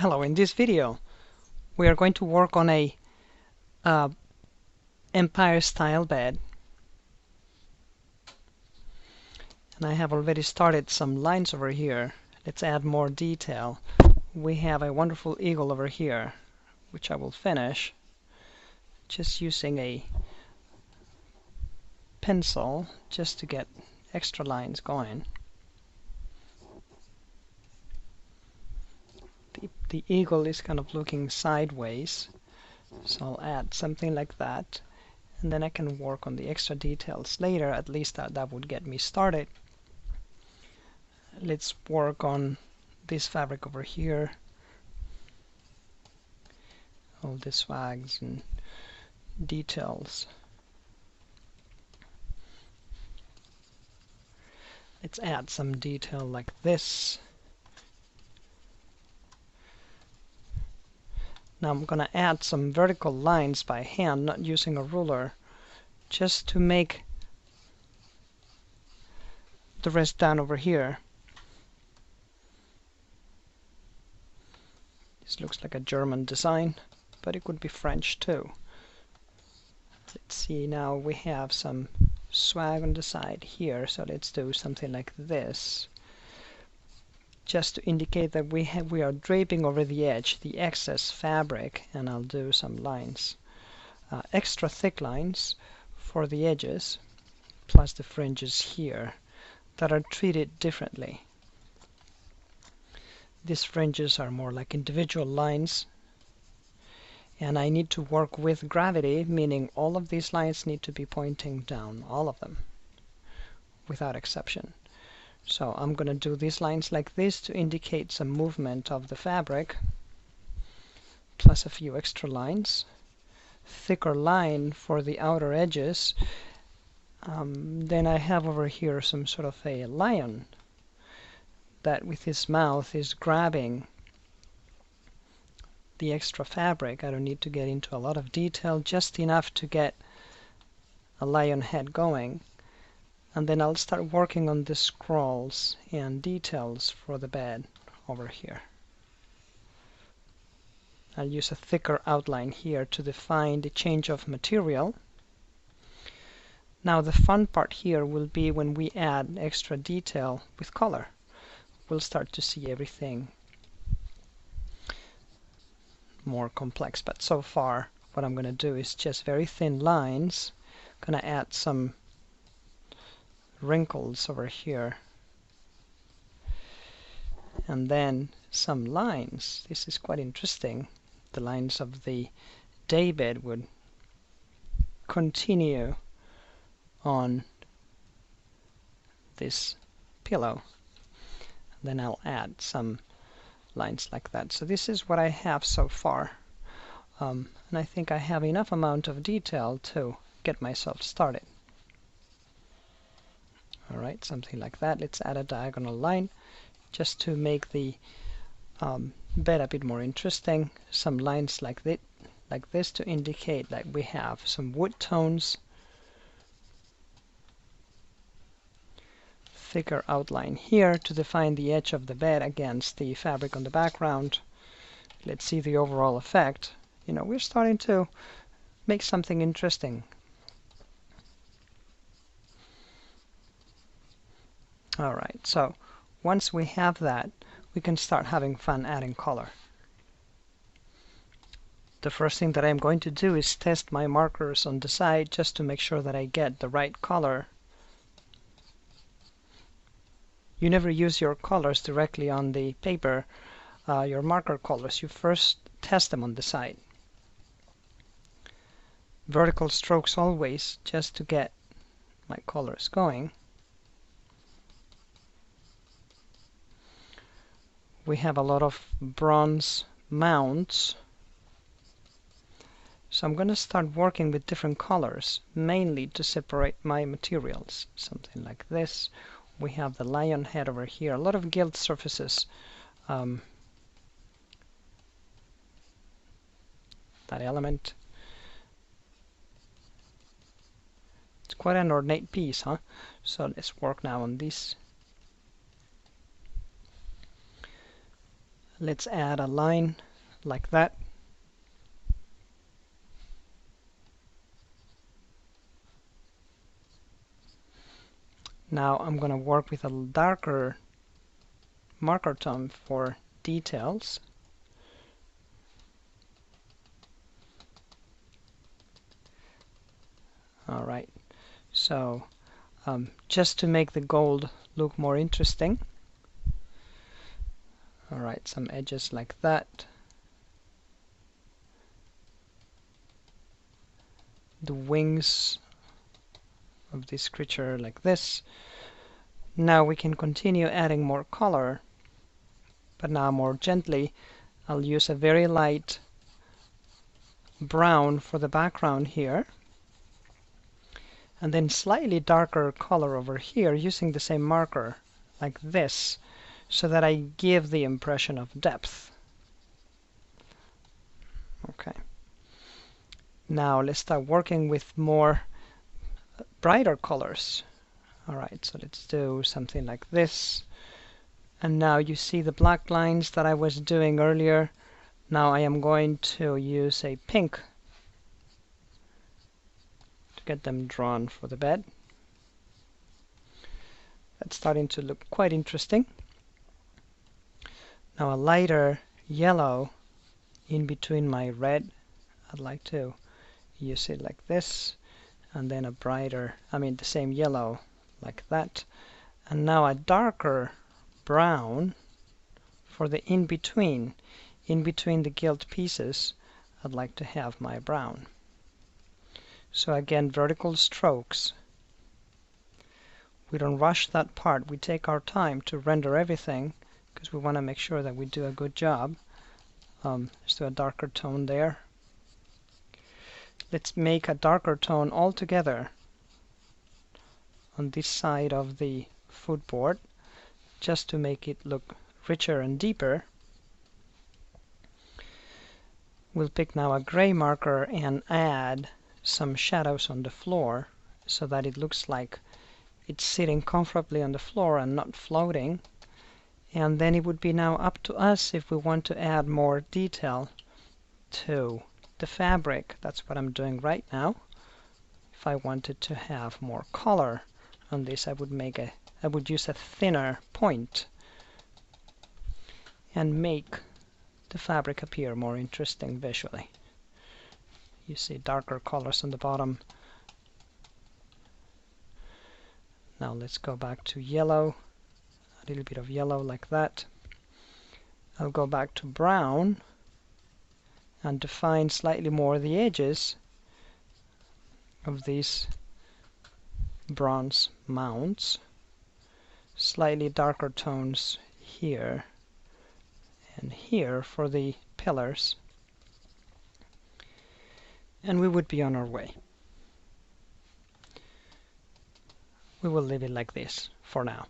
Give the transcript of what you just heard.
Hello, in this video we are going to work on a empire style bed, and I have already started some lines over here. Let's add more detail. We have a wonderful eagle over here, which I will finish just using a pencil just to get extra lines going. The eagle is kind of looking sideways, so I'll add something like that, and then I can work on the extra details later. At least that would get me started. Let's work on this fabric over here, all the swags and details. Let's add some detail like this. Now I'm going to add some vertical lines by hand, not using a ruler, just to make the rest down over here. This looks like a German design, but it could be French too. Let's see, now we have some swag on the side here, so let's do something like this, just to indicate that we are draping over the edge the excess fabric, and I'll do some lines, extra thick lines for the edges, plus the fringes here that are treated differently. These fringes are more like individual lines, and I need to work with gravity, meaning all of these lines need to be pointing down, all of them, without exception. So I'm going to do these lines like this to indicate some movement of the fabric, plus a few extra lines, thicker line for the outer edges. Then I have over here some sort of a lion that with his mouth is grabbing the extra fabric. I don't need to get into a lot of detail, just enough to get a lion head going. And then I'll start working on the scrolls and details for the bed over here. I'll use a thicker outline here to define the change of material. Now the fun part here will be when we add extra detail with color. We'll start to see everything more complex, but so far what I'm going to do is just very thin lines. I'm going to add some wrinkles over here, and then some lines. This is quite interesting. The lines of the daybed would continue on this pillow. Then I'll add some lines like that. So this is what I have so far, and I think I have enough amount of detail to get myself started. Alright, something like that. Let's add a diagonal line just to make the bed a bit more interesting. Some lines like this to indicate that we have some wood tones. Thicker outline here to define the edge of the bed against the fabric on the background. Let's see the overall effect. You know, we're starting to make something interesting. Alright, so once we have that, we can start having fun adding color. The first thing that I'm going to do is test my markers on the side just to make sure that I get the right color. You never use your colors directly on the paper, your marker colors. You first test them on the side. Vertical strokes always, just to get my colors going. We have a lot of bronze mounts, so I'm going to start working with different colors, mainly to separate my materials. Something like this. We have the lion head over here, a lot of gilt surfaces. That element. It's quite an ornate piece, huh? So let's work now on this. Let's add a line like that. Now I'm going to work with a darker marker tone for details. Alright, so just to make the gold look more interesting. Alright, some edges like that. The wings of this creature like this. Now we can continue adding more color, but now more gently. I'll use a very light brown for the background here, and then slightly darker color over here using the same marker like this, so that I give the impression of depth. Okay. Now let's start working with more brighter colors. Alright, so let's do something like this. And now you see the black lines that I was doing earlier. Now I am going to use a pink to get them drawn for the bed. That's starting to look quite interesting. Now a lighter yellow in between my red. I'd like to use it like this, and then a brighter, the same yellow like that. And now a darker brown for the in-between the gilt pieces. I'd like to have my brown. So again, vertical strokes. We don't rush that part. We take our time to render everything because we want to make sure that we do a good job. Let's do a darker tone there. Let's make a darker tone altogether on this side of the footboard, just to make it look richer and deeper. We'll pick now a gray marker and add some shadows on the floor so that it looks like it's sitting comfortably on the floor and not floating. And then it would be now up to us if we want to add more detail to the fabric. That's what I'm doing right now. If I wanted to have more color on this, I would use a thinner point and make the fabric appear more interesting visually. You see darker colors on the bottom. Now let's go back to yellow, a little bit of yellow like that. I'll go back to brown and define slightly more the edges of these bronze mounts. Slightly darker tones here and here for the pillars. And we would be on our way. We will leave it like this for now.